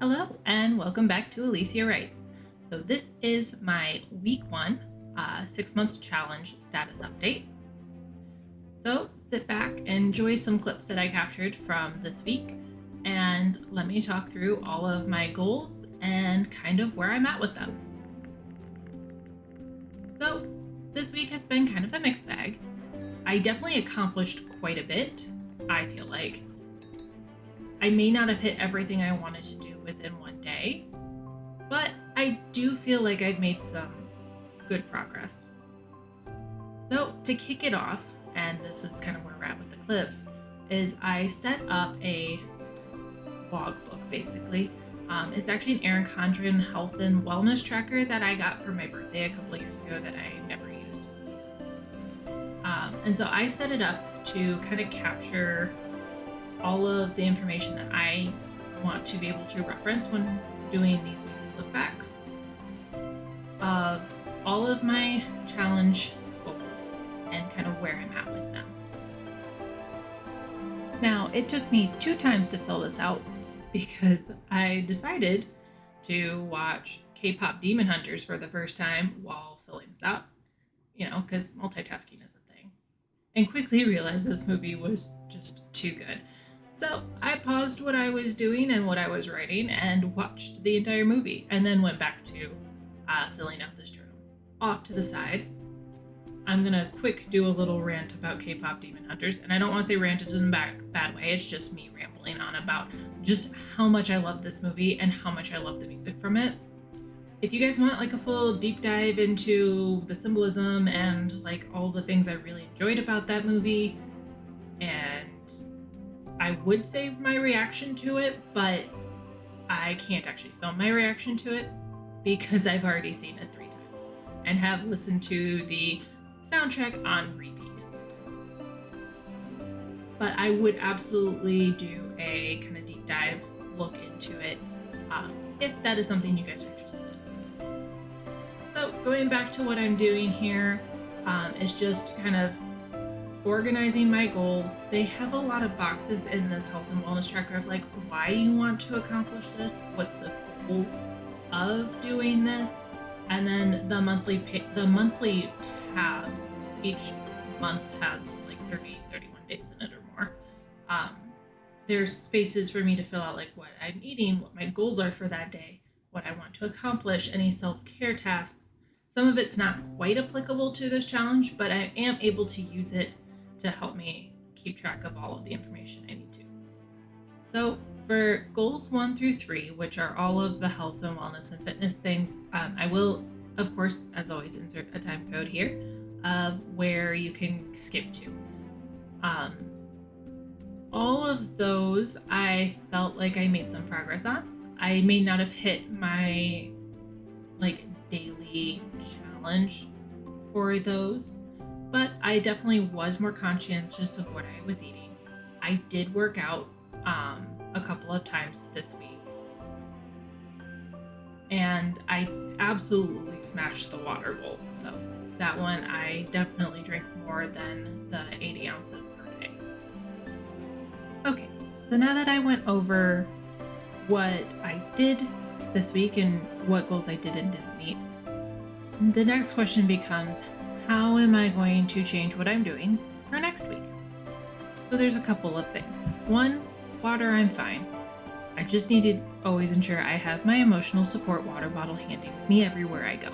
Hello and welcome back to Elysia Writes. So this is my week 1 6-month challenge status update. So sit back, enjoy some clips that I captured from this week, and let me talk through all of my goals and kind of where I'm at with them. So this week has been kind of a mixed bag. I definitely accomplished quite a bit, I feel like. I may not have hit everything I wanted to do within one day, but I do feel like I've made some good progress. So to kick it off, and this is kind of where we're at with the clips, is I set up a blog book basically. It's actually an Erin Condren health and wellness tracker that I got for my birthday a couple of years ago that I never used. And so I set it up to kind of capture all of the information that I want to be able to reference when doing these weekly look backs of all of my challenge goals and kind of where I'm at with them. Now, it took me 2 times to fill this out because I decided to watch K-Pop Demon Hunters for the first time while filling this out, because multitasking is a thing, and quickly realized this movie was just too good. So I paused what I was doing and what I was writing and watched the entire movie and then went back to filling out this journal. Off to the side, I'm going to quick do a little rant about K-Pop Demon Hunters. And I don't want to say rant in a bad way. It's just me rambling on about just how much I love this movie and how much I love the music from it. If you guys want like a full deep dive into the symbolism and like all the things I really enjoyed about that movie, and I would say my reaction to it, but I can't actually film my reaction to it because I've already seen it 3 times and have listened to the soundtrack on repeat. But I would absolutely do a kind of deep dive look into it if that is something you guys are interested in. So going back to what I'm doing here is just kind of organizing my goals. They have a lot of boxes in this health and wellness tracker of like why you want to accomplish this, what's the goal of doing this, and then the monthly tabs. Each month has like 31 days in it or more. There's spaces for me to fill out like what I'm eating, what my goals are for that day, what I want to accomplish, any self-care tasks. Some of it's not quite applicable to this challenge, but I am able to use it to help me keep track of all of the information I need to. So for goals 1 through 3, which are all of the health and wellness and fitness things, I will, of course, as always, insert a time code here of where you can skip to. All of those I felt like I made some progress on. I may not have hit my daily challenge for those, but I definitely was more conscientious of what I was eating. I did work out a couple of times this week, and I absolutely smashed the water goal though. That one I definitely drank more than the 80 ounces per day. Okay, so now that I went over what I did this week and what goals I did and didn't meet, the next question becomes, how am I going to change what I'm doing for next week? So there's a couple of things. 1, water, I'm fine. I just need to always ensure I have my emotional support water bottle handy with me everywhere I go.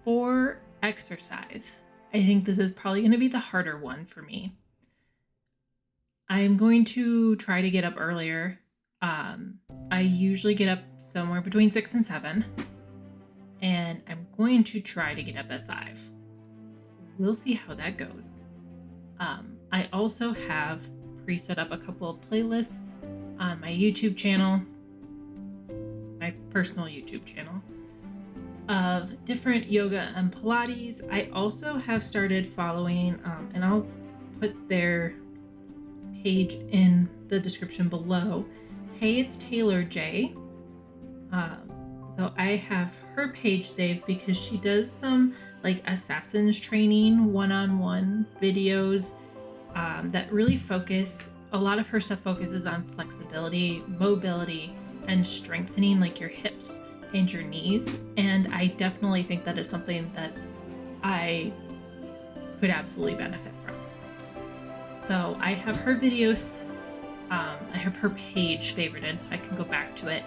For exercise, I think this is probably going to be the harder one for me. I'm going to try to get up earlier. I usually get up somewhere between 6 and 7. And I'm going to try to get up at 5. We'll see how that goes. I also have pre-set up a couple of playlists on my YouTube channel, my personal YouTube channel, of different yoga and Pilates. I also have started following, and I'll put their page in the description below. Hey, it's Taylor J. So I have her page saved because she does some like assassins training one-on-one videos that really focus a lot of her stuff focuses on flexibility, mobility, and strengthening like your hips and your knees. And I definitely think that is something that I could absolutely benefit from. So I have her videos, I have her page favorited, so I can go back to it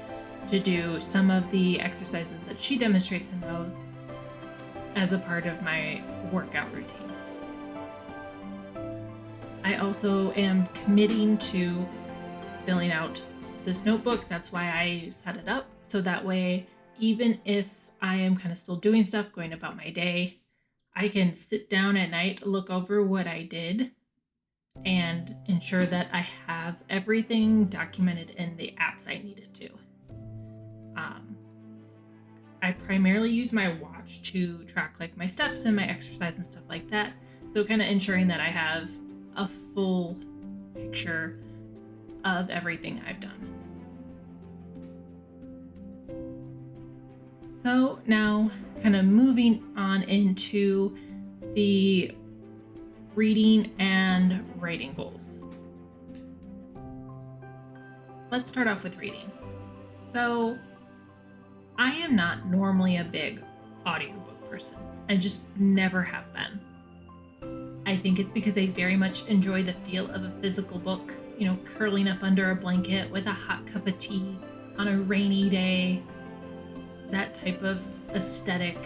to do some of the exercises that she demonstrates in those as a part of my workout routine. I also am committing to filling out this notebook. That's why I set it up. So that way, even if I am kind of still doing stuff, going about my day, I can sit down at night, look over what I did, and ensure that I have everything documented in the apps I needed to. I primarily use my watch to track like my steps and my exercise and stuff like that. So kind of ensuring that I have a full picture of everything I've done. So now kind of moving on into the reading and writing goals. Let's start off with reading. So I am not normally a big audiobook person. I just never have been. I think it's because I very much enjoy the feel of a physical book, you know, curling up under a blanket with a hot cup of tea on a rainy day, that type of aesthetic.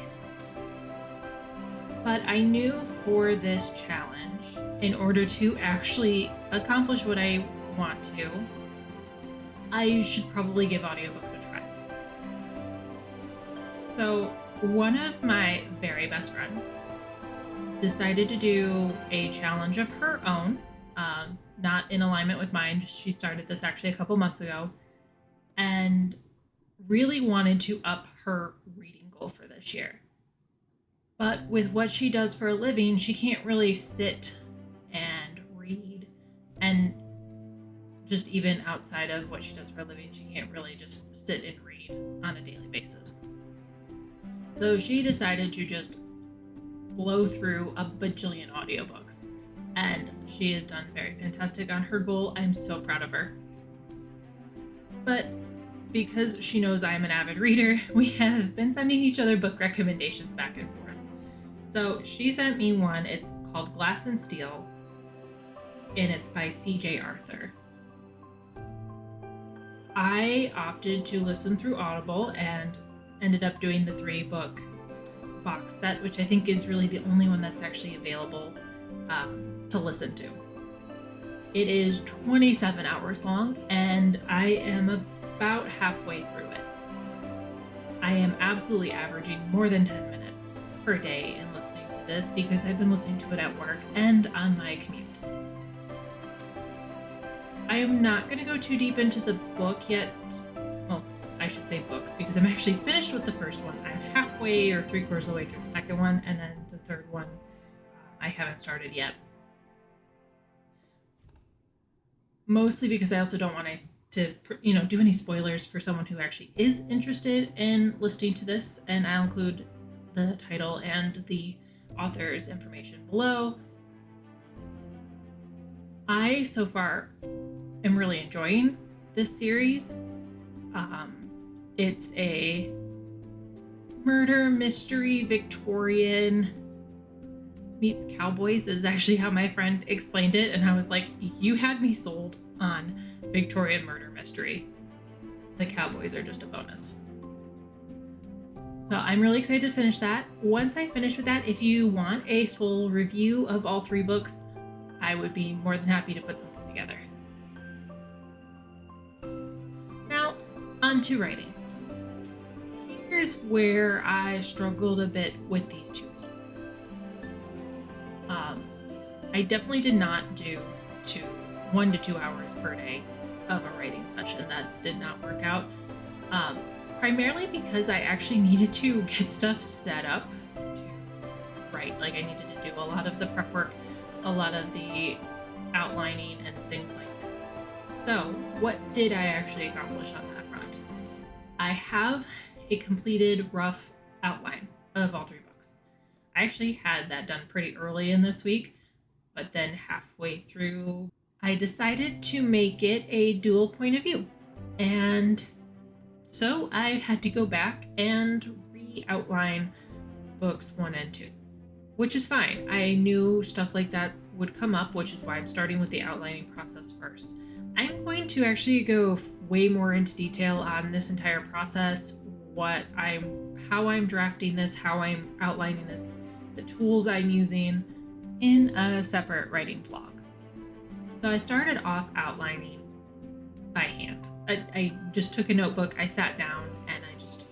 But I knew for this challenge, in order to actually accomplish what I want to, I should probably give audiobooks a try. So one of my very best friends decided to do a challenge of her own, not in alignment with mine. She started this actually a couple months ago and really wanted to up her reading goal for this year. But with what she does for a living, she can't really sit and read. And just even outside of what she does for a living, she can't really just sit and read on a daily basis. So she decided to just blow through a bajillion audiobooks. And she has done very fantastic on her goal. I'm so proud of her. But because she knows I'm an avid reader, we have been sending each other book recommendations back and forth. So she sent me one. It's called Glass and Steele, and it's by C.J. Arthur. I opted to listen through Audible and ended up doing the 3-book box set, which I think is really the only one that's actually available to listen to. It is 27 hours long, and I am about halfway through it. I am absolutely averaging more than 10 minutes per day in listening to this because I've been listening to it at work and on my commute. I am not going to go too deep into the book yet. Well, I should say books because I'm actually finished with the first one. I'm halfway or 3/4 of the way through the second one, and then the third one I haven't started yet. Mostly because I also don't want to do any spoilers for someone who actually is interested in listening to this, and I'll include the title and the author's information below. I so far am really enjoying this series. It's a murder mystery Victorian meets cowboys is actually how my friend explained it, and I was like, you had me sold on Victorian murder mystery. The cowboys are just a bonus. So I'm really excited to finish that. Once I finish with that, if you want a full review of all 3 books, I would be more than happy to put something together. Now, on to writing. Here's where I struggled a bit with these 2 goals. I definitely did not do 1 to 2 hours per day of a writing session. That did not work out. Primarily because I actually needed to get stuff set up to write. Like I needed to do a lot of the prep work, a lot of the outlining and things like that. So what did I actually accomplish on that front? I have a completed rough outline of all 3 books. I actually had that done pretty early in this week, but then halfway through, I decided to make it a dual point of view. And so I had to go back and re-outline books 1 and 2, which is fine. I knew stuff like that would come up, which is why I'm starting with the outlining process first. I'm going to actually go way more into detail on this entire process, how I'm drafting this, how I'm outlining this, the tools I'm using in a separate writing vlog. So I started off outlining by hand. I just took a notebook, I sat down, and I just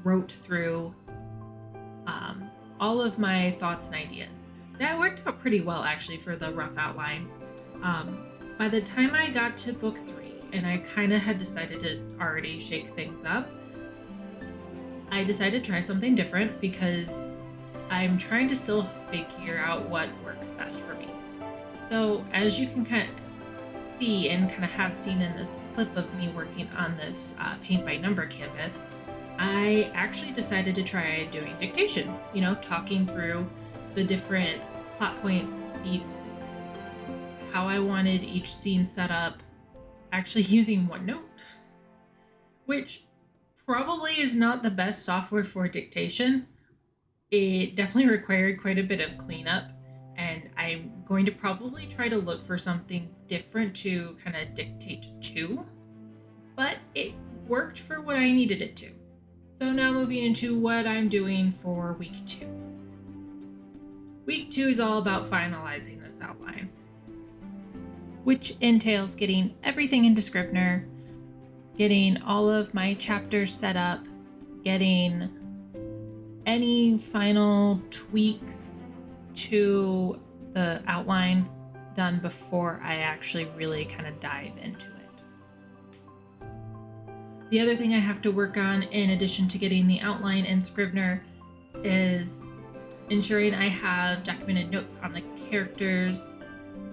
wrote through all of my thoughts and ideas. That worked out pretty well, actually, for the rough outline. By the time I got to book 3, and I kind of had decided to already shake things up, I decided to try something different because I'm trying to still figure out what works best for me. So as you can kind of see and kind of have seen in this clip of me working on this paint by number canvas, I actually decided to try doing dictation, talking through the different plot points, beats, how I wanted each scene set up, actually using OneNote, which probably is not the best software for dictation. It definitely required quite a bit of cleanup, and I'm going to probably try to look for something different to kind of dictate to, but it worked for what I needed it to. So now moving into what I'm doing for week 2. Week 2 is all about finalizing this outline, which entails getting everything into Scrivener, getting all of my chapters set up, getting any final tweaks to the outline done before I actually really kind of dive into it. The other thing I have to work on, in addition to getting the outline in Scrivener, is ensuring I have documented notes on the characters,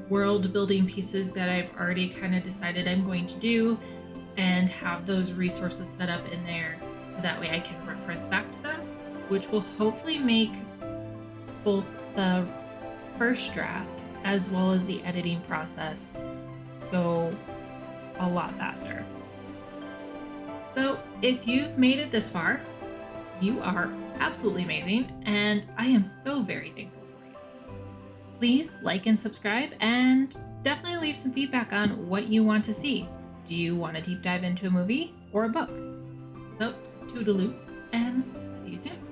world building pieces that I've already kind of decided I'm going to do, and have those resources set up in there so that way I can reference back to them, which will hopefully make both the first draft as well as the editing process go a lot faster. So if you've made it this far, you are absolutely amazing, and I am so very thankful for you. Please like and subscribe, and definitely leave some feedback on what you want to see. Do you want to deep dive into a movie or a book? So, toodaloos, and see you soon.